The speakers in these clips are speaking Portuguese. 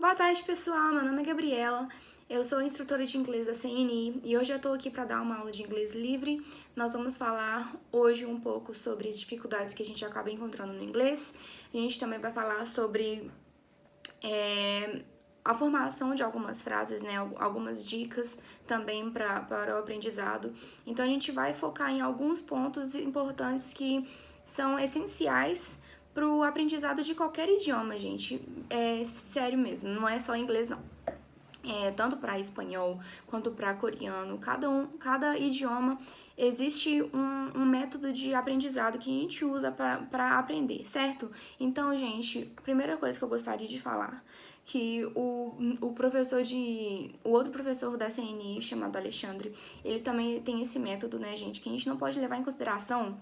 Boa tarde, pessoal. Meu nome é Gabriela. Eu sou instrutora de inglês da CNI e hoje eu tô aqui para dar uma aula de inglês livre. Nós vamos falar hoje um pouco sobre as dificuldades que a gente acaba encontrando no inglês. A gente também vai falar sobre a formação de algumas frases, né? Algumas dicas também para o aprendizado. Então a gente vai focar em alguns pontos importantes que são essenciais para o aprendizado de qualquer idioma, gente. É sério mesmo, não é só inglês, não. Tanto para espanhol quanto para coreano, cada idioma existe um método de aprendizado que a gente usa para aprender, certo? Então, gente, primeira coisa que eu gostaria de falar, que o outro professor da CNI, chamado Alexandre, ele também tem esse método, né, gente, que a gente não pode levar em consideração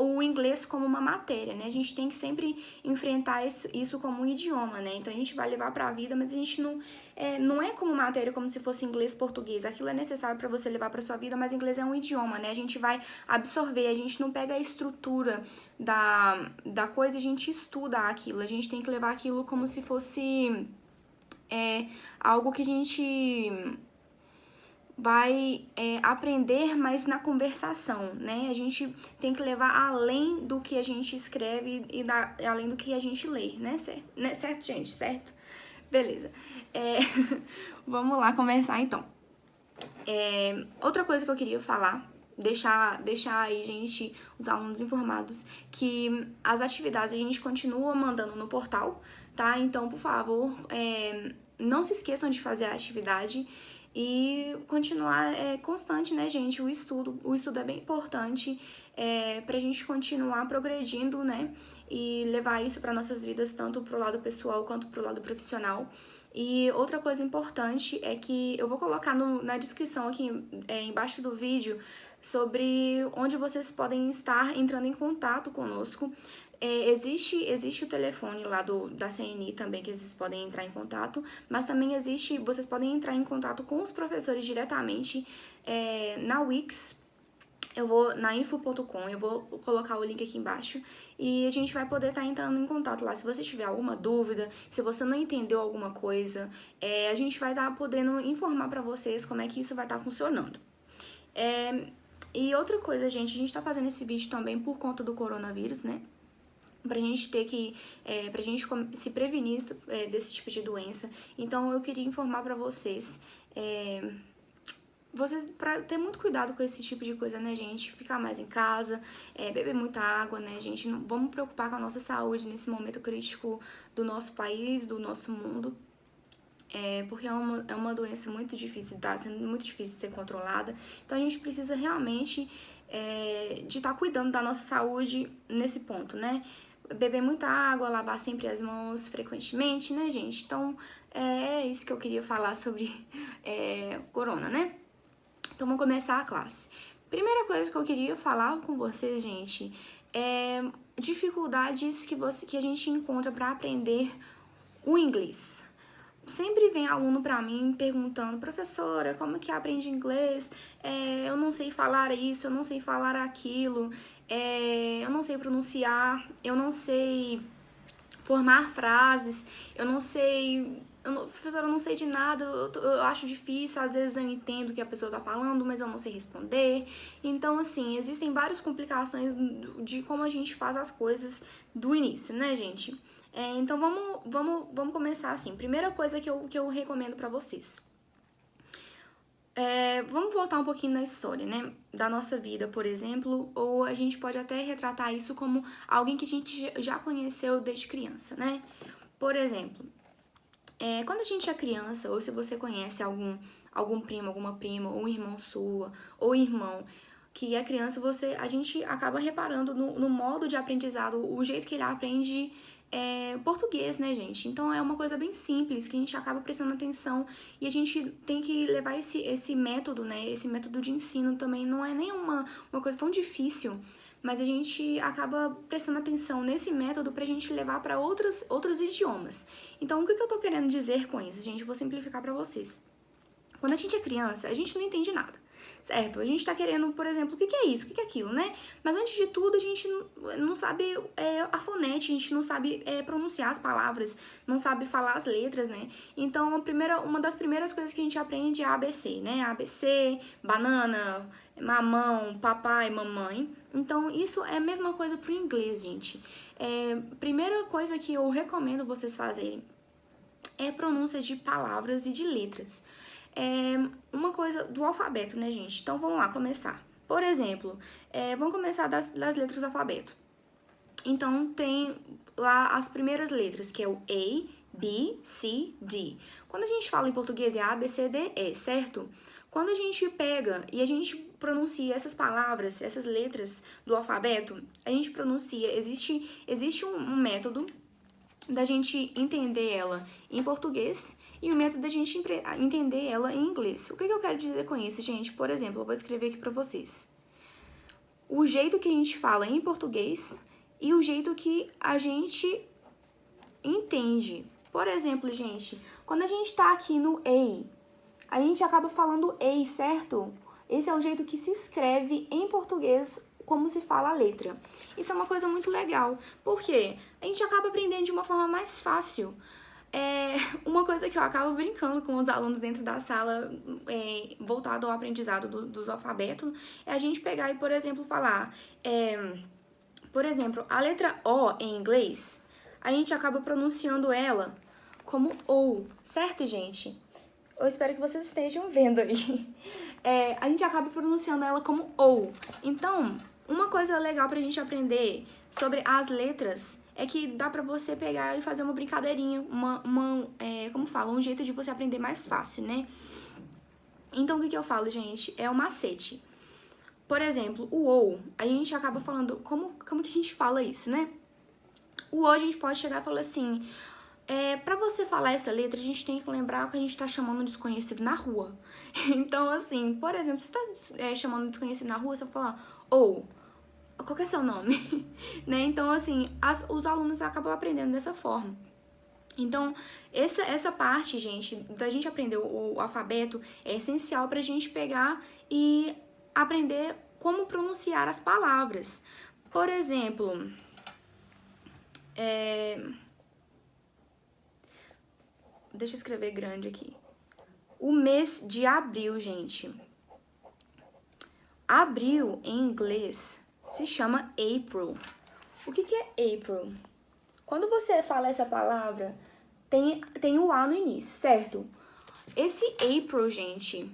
o inglês como uma matéria, né? A gente tem que sempre enfrentar isso como um idioma, né? Então a gente vai levar para a vida, mas a gente não é como matéria, como se fosse inglês, português. Aquilo é necessário para você levar para sua vida, mas inglês é um idioma, né? A gente vai absorver, a gente não pega a estrutura da coisa e a gente estuda aquilo. A gente tem que levar aquilo como se fosse algo que a gente vai aprender, mas na conversação, né? A gente tem que levar além do que a gente escreve e além do que a gente lê, né? Certo, gente? Certo? Beleza. Vamos lá começar, então. Outra coisa que eu queria falar, deixar aí, gente, os alunos informados, que as atividades a gente continua mandando no portal, tá? Então, por favor, não se esqueçam de fazer a atividade e continuar constante, né, gente? O estudo é bem importante pra gente continuar progredindo, né? E levar isso para nossas vidas, tanto pro lado pessoal quanto pro lado profissional. E outra coisa importante é que eu vou colocar na descrição aqui embaixo do vídeo sobre onde vocês podem estar entrando em contato conosco. Existe o telefone lá da CNI também que vocês podem entrar em contato, mas também vocês podem entrar em contato com os professores diretamente na Wix. Eu vou na info.com, eu vou colocar o link aqui embaixo e a gente vai poder estar entrando em contato lá. Se você tiver alguma dúvida, se você não entendeu alguma coisa, a gente vai estar podendo informar pra vocês como é que isso vai estar funcionando. E outra coisa, gente, a gente tá fazendo esse vídeo também por conta do coronavírus, né? Pra gente pra gente se prevenir desse tipo de doença. Então eu queria informar pra vocês, pra ter muito cuidado com esse tipo de coisa, né, gente? Ficar mais em casa, beber muita água, né, gente? Não, vamos preocupar com a nossa saúde nesse momento crítico do nosso país, do nosso mundo. Porque é uma doença muito difícil, tá sendo muito difícil de ser controlada. Então a gente precisa realmente de estar cuidando da nossa saúde nesse ponto, né? Beber muita água, lavar sempre as mãos frequentemente, né, gente? Então é isso que eu queria falar sobre corona, né? Então vamos começar a classe. Primeira coisa que eu queria falar com vocês, gente, é dificuldades que a gente encontra para aprender o inglês. Sempre vem aluno pra mim perguntando: professora, como que aprende inglês? Eu não sei falar isso, eu não sei falar aquilo, eu não sei pronunciar, eu não sei formar frases, eu não sei... professora, eu não sei de nada, eu acho difícil, às vezes eu entendo o que a pessoa tá falando, mas eu não sei responder. Então, assim, existem várias complicações de como a gente faz as coisas do início, né, gente? Então, vamos começar assim. Primeira coisa que eu recomendo pra vocês. Vamos voltar um pouquinho na história, né? Da nossa vida, por exemplo, ou a gente pode até retratar isso como alguém que a gente já conheceu desde criança, né? Por exemplo, quando a gente é criança, ou se você conhece algum primo, alguma prima, ou um irmão sua, ou irmão que é criança, a gente acaba reparando no modo de aprendizado, o jeito que ele aprende português, né, gente? Então é uma coisa bem simples que a gente acaba prestando atenção e a gente tem que levar esse método, né? Esse método de ensino também não é nem uma coisa tão difícil, mas a gente acaba prestando atenção nesse método pra gente levar pra outros idiomas. Então, o que eu tô querendo dizer com isso, gente? Vou simplificar pra vocês. Quando a gente é criança, a gente não entende nada. certo? A gente tá querendo, por exemplo, o que que é isso, o que que é aquilo, né? Mas antes de tudo, a gente não sabe a fonética, a gente não sabe pronunciar as palavras, não sabe falar as letras, né? Então, uma das primeiras coisas que a gente aprende é ABC, né? ABC, banana, mamão, papai, mamãe. Então, isso é a mesma coisa pro inglês, gente. Primeira coisa que eu recomendo vocês fazerem é pronúncia de palavras e de letras. Uma coisa do alfabeto, né, gente? Então, vamos lá começar. Por exemplo, vamos começar das letras do alfabeto. Então, tem lá as primeiras letras, que é o A, B, C, D. Quando a gente fala em português é A, B, C, D, E, certo? Quando a gente pega e a gente pronuncia essas palavras, essas letras do alfabeto, a gente pronuncia, existe um método da gente entender ela em português e o método da gente entender ela em inglês. O que eu quero dizer com isso, gente? Por exemplo, eu vou escrever aqui pra vocês. O jeito que a gente fala em português e o jeito que a gente entende. Por exemplo, gente, quando a gente tá aqui no a gente acaba falando ei, certo? Esse é o jeito que se escreve em português como se fala a letra. Isso é uma coisa muito legal, porque a gente acaba aprendendo de uma forma mais fácil. Uma coisa que eu acabo brincando com os alunos dentro da sala, voltado ao aprendizado dos alfabetos, é a gente pegar e, por exemplo, falar... por exemplo, a letra O em inglês, a gente acaba pronunciando ela como OU, certo, gente? Eu espero que vocês estejam vendo aí. A gente acaba pronunciando ela como OU. Então, uma coisa legal pra gente aprender sobre as letras é que dá pra você pegar e fazer uma brincadeirinha, como fala, um jeito de você aprender mais fácil, né? Então, o que eu falo, gente? É um macete. Por exemplo, o OU, a gente acaba falando, como que a gente fala isso, né? O OU a gente pode chegar e falar assim, pra você falar essa letra, a gente tem que lembrar que a gente tá chamando um desconhecido na rua. Então, assim, por exemplo, você tá chamando um desconhecido na rua, você vai falar, OU, qual que é seu nome? Né? Então, assim, os alunos acabam aprendendo dessa forma. Então, essa parte, gente, da gente aprender o alfabeto é essencial pra gente pegar e aprender como pronunciar as palavras. Por exemplo, deixa eu escrever grande aqui. O mês de abril, gente. Abril, em inglês, se chama April. O que é April? Quando você fala essa palavra, tem o A no início, certo? Esse April, gente,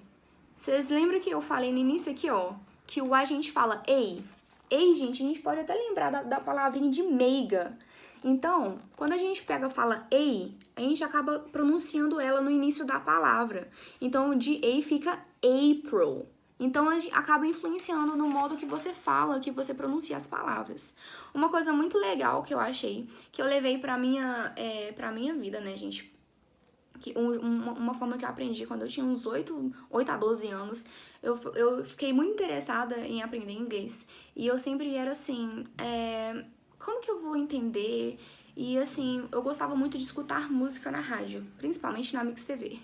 vocês lembram que eu falei no início aqui, ó, que o A a gente fala ei? Ei, gente, a gente pode até lembrar da palavrinha de meiga. Então, quando a gente pega e fala ei, a gente acaba pronunciando ela no início da palavra. Então, de ei fica April. Então, a gente acaba influenciando no modo que você fala, que você pronuncia as palavras. Uma coisa muito legal que eu achei, que eu levei pra minha vida, né, gente? Uma forma que eu aprendi quando eu tinha uns 8 a 12 anos, eu fiquei muito interessada em aprender inglês. E eu sempre era assim, como que eu vou entender? E assim, eu gostava muito de escutar música na rádio, principalmente na Mix TV.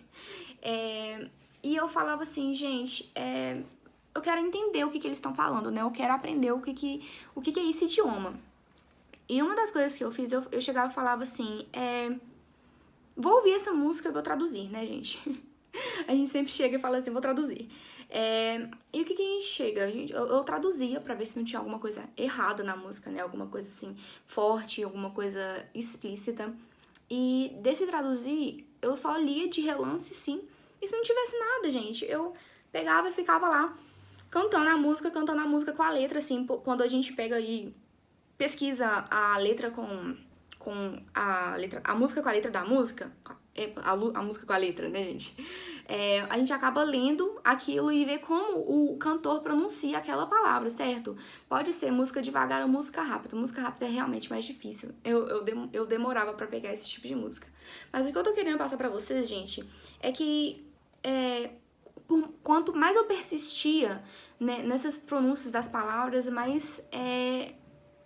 E eu falava assim, gente, eu quero entender o que eles estão falando, né? Eu quero aprender o que é esse idioma. E uma das coisas que eu fiz, eu chegava e falava assim, vou ouvir essa música e vou traduzir, né, gente? A gente sempre chega e fala assim, vou traduzir. E o que a gente chega? Eu traduzia pra ver se não tinha alguma coisa errada na música, né? Alguma coisa assim, forte, alguma coisa explícita. E desse traduzir, eu só lia de relance, sim. E se não tivesse nada, gente, eu pegava e ficava lá cantando a música com a letra, assim. Quando a gente pega e pesquisa a letra com a música com a letra da música, a música com a letra, né, gente? A gente acaba lendo aquilo e vê como o cantor pronuncia aquela palavra, certo? Pode ser música devagar ou música rápida. Música rápida é realmente mais difícil. Eu demorava pra pegar esse tipo de música. Mas o que eu tô querendo passar pra vocês, gente, é que quanto mais eu persistia, né, nessas pronúncias das palavras, mais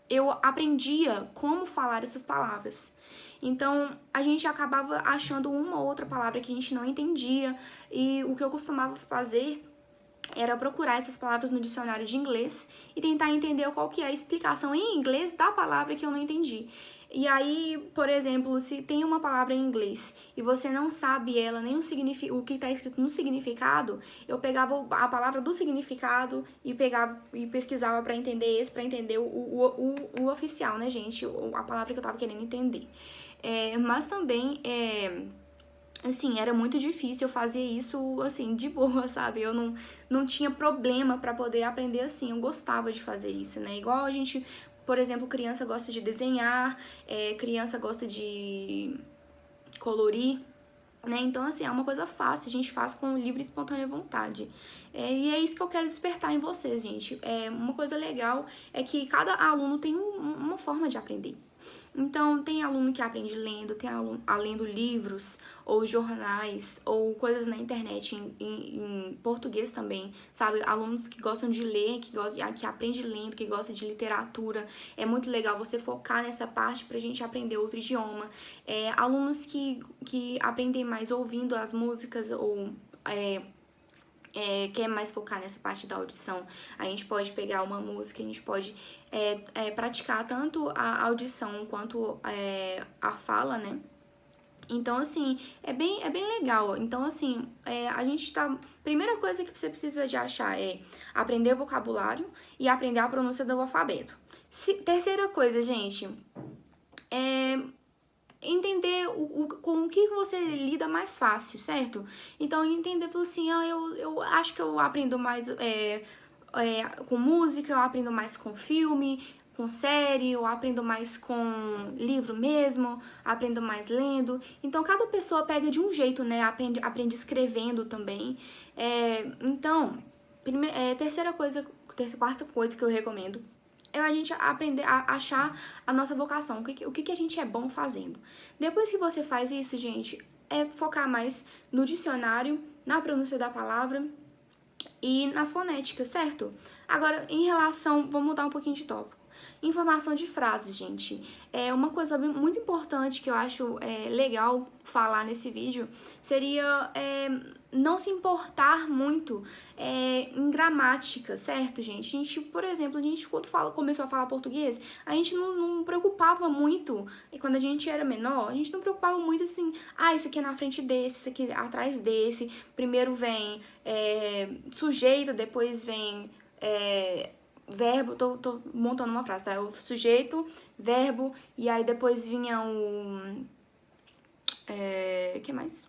eu aprendia como falar essas palavras. Então, a gente acabava achando uma ou outra palavra que a gente não entendia. E o que eu costumava fazer era procurar essas palavras no dicionário de inglês e tentar entender qual que é a explicação em inglês da palavra que eu não entendi. E aí, por exemplo, se tem uma palavra em inglês e você não sabe ela, nem o que está escrito no significado, eu pegava a palavra do significado e pegava e pesquisava para entender esse, para entender o oficial, né, gente? A palavra que eu tava querendo entender. Mas também, assim, era muito difícil eu fazer isso, assim, de boa, sabe? Eu não tinha problema para poder aprender assim, eu gostava de fazer isso, né? Igual a gente, por exemplo, criança gosta de desenhar, criança gosta de colorir, né? Então, assim, é uma coisa fácil, a gente faz com livre e espontânea vontade. E é isso que eu quero despertar em vocês, gente. Uma coisa legal é que cada aluno tem uma forma de aprender. Então, tem aluno que aprende lendo, tem aluno lendo livros, ou jornais, ou coisas na internet em português também, sabe? Alunos que gostam de ler, que aprendem lendo, que gostam de literatura. É muito legal você focar nessa parte pra gente aprender outro idioma. Alunos que aprendem mais ouvindo as músicas, ou quer mais focar nessa parte da audição, a gente pode pegar uma música, a gente pode praticar tanto a audição quanto a fala, né? Então, assim, é bem legal. Então, assim, a gente tá... Primeira coisa que você precisa de achar é aprender vocabulário e aprender a pronúncia do alfabeto. Terceira coisa, gente, entender com o que você lida mais fácil, certo? Então, entender, assim, eu acho que eu aprendo mais com música, eu aprendo mais com filme, com série, eu aprendo mais com livro mesmo, aprendo mais lendo. Então, cada pessoa pega de um jeito, né? Aprende escrevendo também. Então, quarta coisa que eu recomendo é a gente aprender a achar a nossa vocação, o que a gente é bom fazendo. Depois que você faz isso, gente, é focar mais no dicionário, na pronúncia da palavra e nas fonéticas, certo? Agora, em relação... Vou mudar um pouquinho de tópico. Informação de frases, gente. Uma coisa muito importante que eu acho legal falar nesse vídeo seria não se importar muito em gramática, certo, gente? A gente, por exemplo, quando começou a falar português, a gente não preocupava muito, e quando a gente era menor, a gente não preocupava muito assim, isso aqui é na frente desse, isso aqui é atrás desse, primeiro vem sujeito, depois vem... verbo, tô montando uma frase, tá? O sujeito, verbo, e aí depois vinha o... o que mais?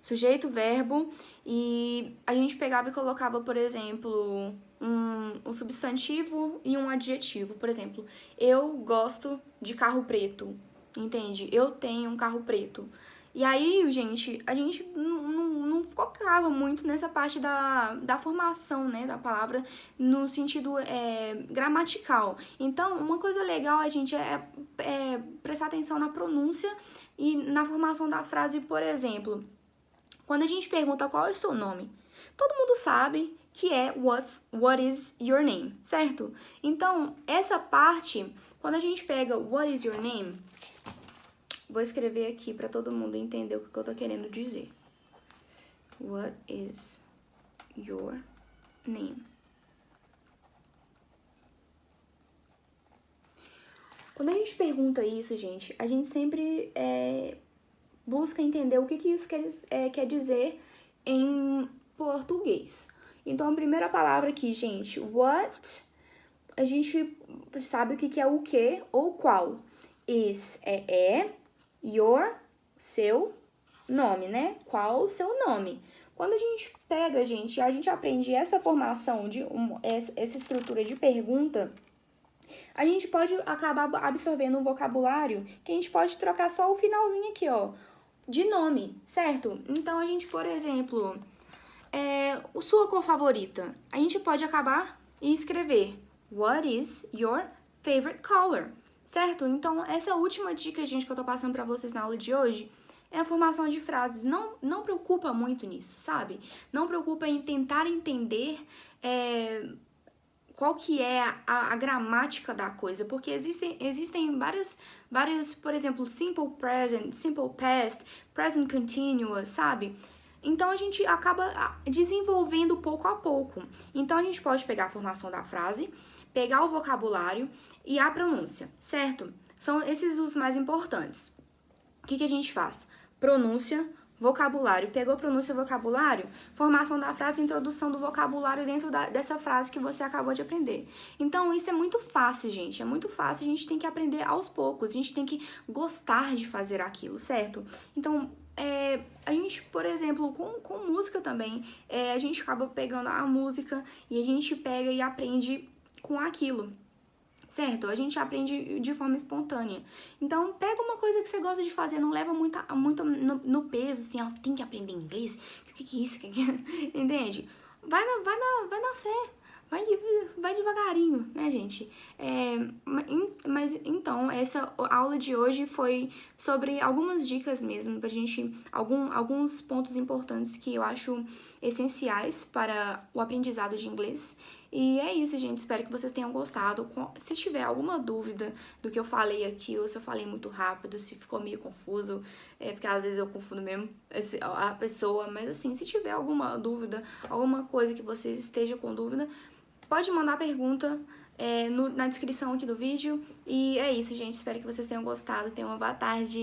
Sujeito, verbo, e a gente pegava e colocava, por exemplo, um substantivo e um adjetivo. Por exemplo, eu gosto de carro preto, entende? Eu tenho um carro preto. E aí, gente, a gente não focava muito nessa parte da formação, né, da palavra no sentido gramatical. Então, uma coisa legal a gente prestar atenção na pronúncia e na formação da frase, por exemplo. Quando a gente pergunta qual é o seu nome, todo mundo sabe que é what is your name, certo? Então, essa parte, quando a gente pega what is your name, vou escrever aqui para todo mundo entender o que eu tô querendo dizer. What is your name? Quando a gente pergunta isso, gente, a gente sempre busca entender o que isso quer dizer em português. Então, a primeira palavra aqui, gente, what, a gente sabe o que é o que ou qual. Is your, seu nome, né? Qual o seu nome? Quando a gente pega, gente, a gente aprende essa formação, essa estrutura de pergunta, a gente pode acabar absorvendo um vocabulário que a gente pode trocar só o finalzinho aqui, ó, de nome, certo? Então, a gente, por exemplo, sua cor favorita, a gente pode acabar e escrever what is your favorite color, certo? Então, essa última dica, gente, que eu tô passando pra vocês na aula de hoje é a formação de frases. Não preocupa muito nisso, sabe? Não preocupa em tentar entender qual que é a gramática da coisa, porque existem várias, por exemplo, simple present, simple past, present continuous, sabe? Então, a gente acaba desenvolvendo pouco a pouco. Então, a gente pode pegar a formação da frase, pegar o vocabulário e a pronúncia, certo? São esses os mais importantes. O que a gente faz? Pronúncia, vocabulário. Pegou pronúncia e vocabulário? Formação da frase, introdução do vocabulário dentro dessa frase que você acabou de aprender. Então, isso é muito fácil, gente. É muito fácil. A gente tem que aprender aos poucos. A gente tem que gostar de fazer aquilo, certo? Então, a gente, por exemplo, com música também, a gente acaba pegando a música e a gente pega e aprende com aquilo. Certo? A gente aprende de forma espontânea. Então, pega uma coisa que você gosta de fazer, não leva muito no peso, assim, ó, tem que aprender inglês? O que é isso? Entende? Vai na fé. Vai devagarinho, né, gente? Mas então, essa aula de hoje foi sobre algumas dicas mesmo, pra gente, alguns pontos importantes que eu acho essenciais para o aprendizado de inglês. E é isso, gente. Espero que vocês tenham gostado. Se tiver alguma dúvida do que eu falei aqui, ou se eu falei muito rápido, se ficou meio confuso, porque às vezes eu confundo mesmo a pessoa, mas assim, se tiver alguma dúvida, alguma coisa que você esteja com dúvida, pode mandar pergunta na descrição aqui do vídeo. E é isso, gente. Espero que vocês tenham gostado. Tenham uma boa tarde.